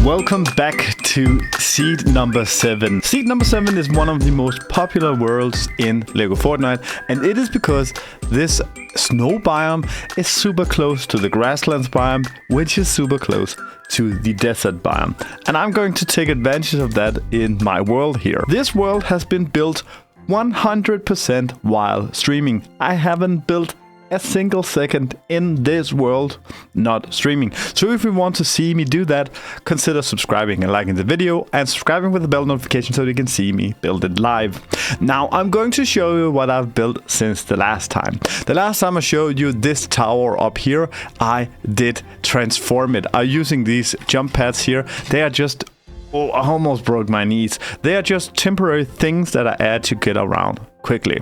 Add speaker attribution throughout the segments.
Speaker 1: Welcome back to seed number 7. Seed number 7 is one of the most popular worlds in LEGO Fortnite, and it is because this snow biome is super close to the grasslands biome, which is super close to the desert biome. And I'm going to take advantage of that in my world here. This world has been built 100% while streaming. I haven't built a single second in this world not streaming. So if you want to see me do that, consider subscribing and liking the video and subscribing with the bell notification so you can see me build it live. Now I'm going to show you what I've built since the last time. The last time I showed you this tower up here, I did transform it. I'm using these jump pads here. They are just, oh, I almost broke my knees. They are just temporary things that I add to get around quickly.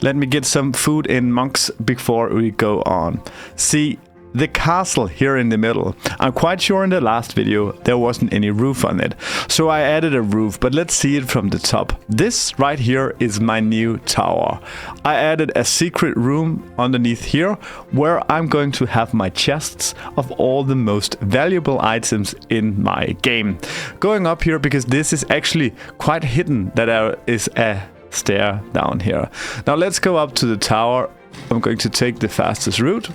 Speaker 1: Let me get some food in, monks, before we go on. See, the castle here in the middle. I'm quite sure in the last video there wasn't any roof on it. So I added a roof, but let's see it from the top. This right here is my new tower. I added a secret room underneath here where I'm going to have my chests of all the most valuable items in my game. Going up here because this is actually quite hidden that there is a stair down here. Now let's go up to the tower. I'm going to take the fastest route.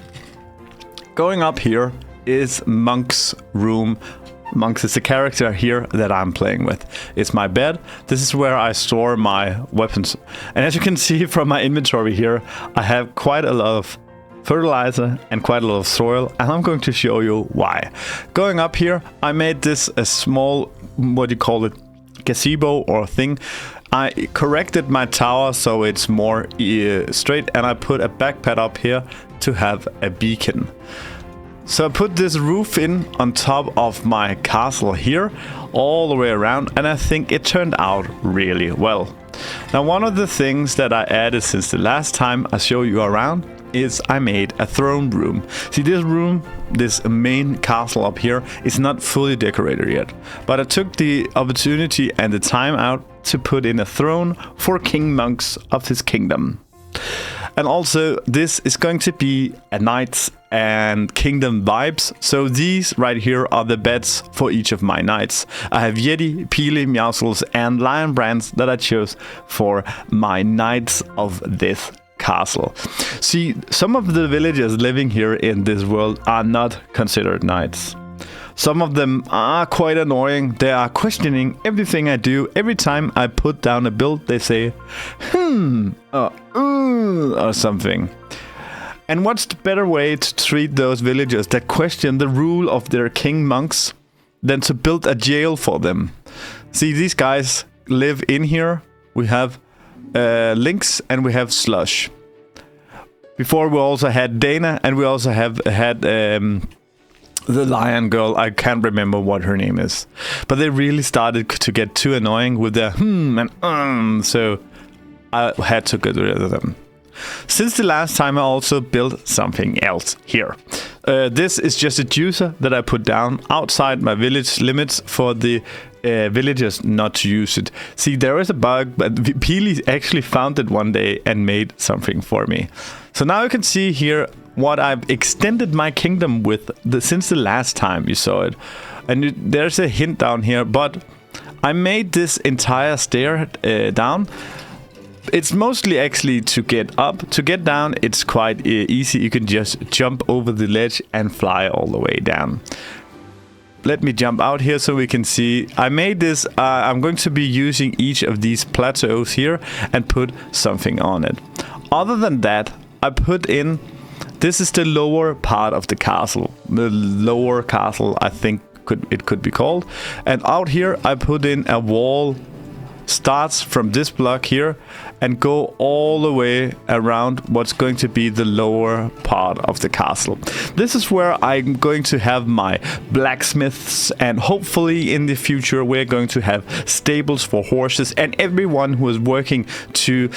Speaker 1: Going up here is Monk's room. Monk is the character here that I'm playing with. It's my bed. This is where I store my weapons. And as you can see from my inventory here, I have quite a lot of fertilizer and quite a lot of soil, and I'm going to show you why. Going up here, I made this a small, what do you call it, gazebo or thing. I corrected my tower so it's more straight, and I put a backpad up here to have a beacon. So I put this roof in on top of my castle here all the way around, and I think it turned out really well. Now one of the things that I added since the last time I showed you around is I made a throne room. See, this room, this main castle up here, is not fully decorated yet, but I took the opportunity and the time out to put in a throne for King Monks of his kingdom. And also this is going to be a knights and kingdom vibes. So these right here are the beds for each of my knights. I have Yeti, Pili, Meowscles and Lion brands that I chose for my knights of this castle. See, some of the villagers living here in this world are not considered knights. Some of them are quite annoying. They are questioning everything I do. Every time I put down a build, they say, or something. And what's the better way to treat those villagers that question the rule of their king monks than to build a jail for them? See, these guys live in here. We have Lynx and we have Slush. Before we also had Dana, and we also have had the lion girl. I can't remember what her name is, but they really started to get too annoying with their and so I had to get rid of them. Since the last time I also built something else here. This is just a juicer that I put down outside my village limits for the villagers not to use it. See, there is a bug, but Peely actually found it one day and made something for me. So now you can see here what I've extended my kingdom with since the last time you saw it. And there's a hint down here, but I made this entire stair down. It's mostly actually to get up. To get down, it's quite easy. You can just jump over the ledge and fly all the way down. Let me jump out here so we can see. I made this. I'm going to be using each of these plateaus here and put something on it. Other than that, I put in, this is the lower part of the castle. The lower castle, I think it could be called. And out here, I put in a wall. Starts from this block here and go all the way around what's going to be the lower part of the castle. This is where I'm going to have my blacksmiths, and hopefully in the future we're going to have stables for horses, and everyone who is working to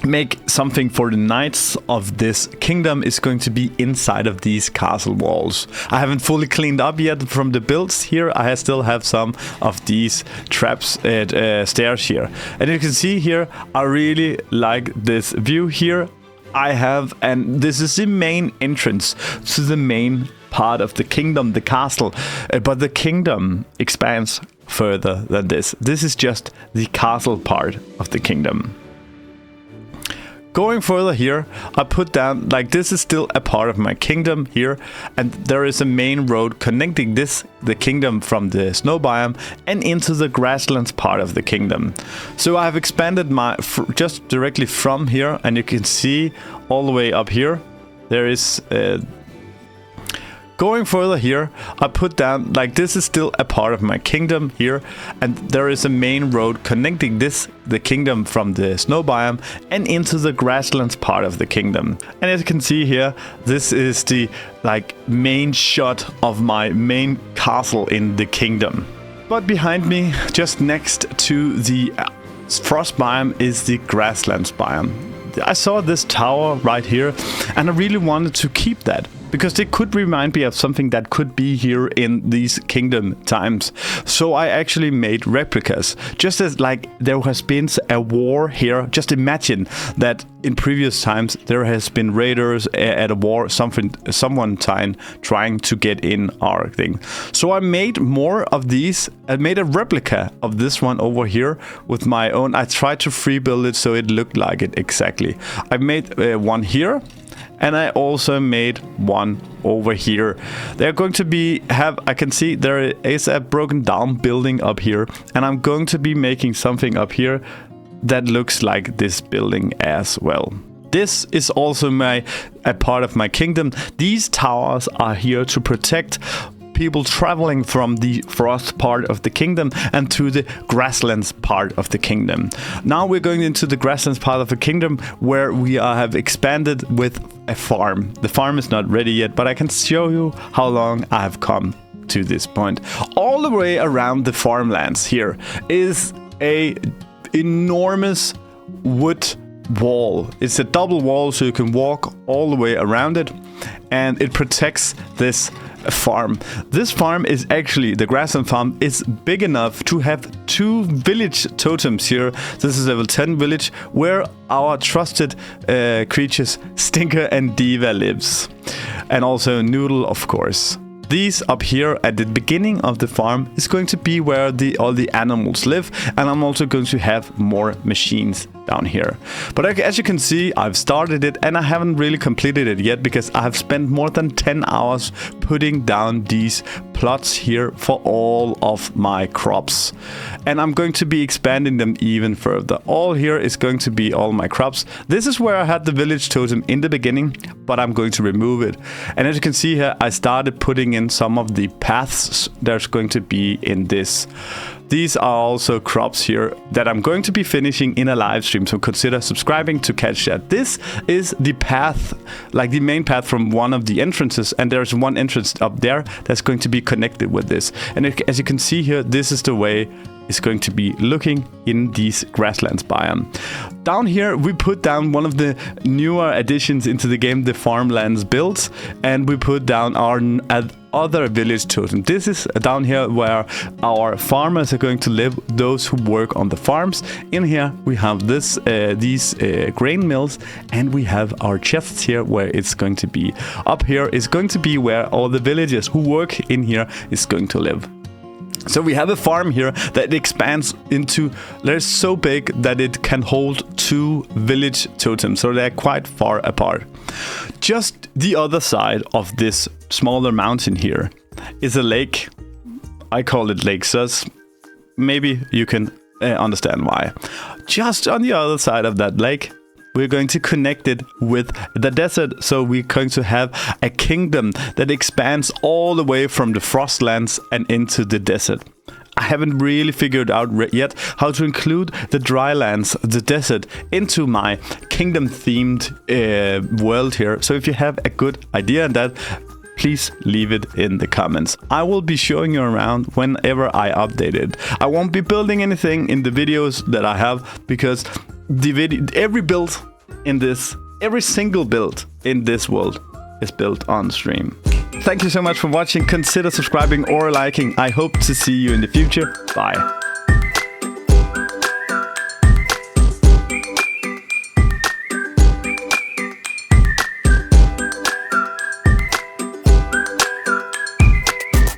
Speaker 1: make something for the knights of this kingdom is going to be inside of these castle walls. I haven't fully cleaned up yet from the builds here. I still have some of these traps at stairs here, and you can see here I really like this view here. I have, and this is the main entrance to the main part of the kingdom, the castle. But the kingdom expands further than this. This is just the castle part of the kingdom. Going further here, I put down, like, this is still a part of my kingdom here, and there is a main road connecting the kingdom from the snow biome and into the grasslands part of the kingdom. So I have expanded just directly from here, and you can see all the way up here, there is going further here, I put down, like, this is still a part of my kingdom here, and there is a main road connecting the kingdom from the snow biome and into the grasslands part of the kingdom. And as you can see here, this is the, like, main shot of my main castle in the kingdom. But behind me, just next to the frost biome, is the grasslands biome. I saw this tower right here, and I really wanted to keep that, because it could remind me of something that could be here in these kingdom times. So I actually made replicas. Just as, like, there has been a war here. Just imagine that in previous times there has been raiders at a war, someone trying to get in our thing. So I made more of these. I made a replica of this one over here with my own. I tried to free build it so it looked like it exactly. I made one here. And I also made one over here. They're going to I can see there is a broken down building up here. And I'm going to be making something up here that looks like this building as well. This is also a part of my kingdom. These towers are here to protect people traveling from the frost part of the kingdom and to the grasslands part of the kingdom. Now we're going into the grasslands part of the kingdom, where we have expanded with a farm. The farm is not ready yet, but I can show you how long I have come to this point. All the way around the farmlands here is a enormous wood wall. It's a double wall, so you can walk all the way around it, and it protects this farm. This farm is actually, the grassland farm is big enough to have 2 village totems here. This is level 10 village, where our trusted creatures Stinker and Diva lives, and also Noodle, of course. These up here at the beginning of the farm is going to be where all the animals live, and I'm also going to have more machines down here. But as you can see, I've started it, and I haven't really completed it yet because I have spent more than 10 hours putting down these plots here for all of my crops. And I'm going to be expanding them even further. All here is going to be all my crops. This is where I had the village totem in the beginning, but I'm going to remove it. And as you can see here, I started putting in some of the paths there's going to be in this. These are also crops here that I'm going to be finishing in a live stream, so consider subscribing to catch that. This is the path, like the main path from one of the entrances, and there's one entrance up there that's going to be connected with this. And as you can see here, this is the way it's going to be looking in these grasslands biome. Down here, we put down one of the newer additions into the game, the farmlands builds, and we put down our other village totem. This is down here where our farmers are going to live, those who work on the farms. In here we have these grain mills, and we have our chests here where it's going to be. Up here is going to be where all the villagers who work in here is going to live. So we have a farm here that expands into, they're so big that it can hold 2 village totems, so they're quite far apart. Just the other side of this smaller mountain here is a lake. I call it Lake Sus. Maybe you can understand why. Just on the other side of that lake, we're going to connect it with the desert, so we're going to have a kingdom that expands all the way from the frostlands and into the desert. I haven't really figured out yet how to include the drylands, the desert, into my kingdom-themed world here. So if you have a good idea on that, please leave it in the comments. I will be showing you around whenever I update it. I won't be building anything in the videos that I have, because every single build in this world is built on stream. Thank you so much for watching. Consider subscribing or liking. I hope to see you in the future. Bye.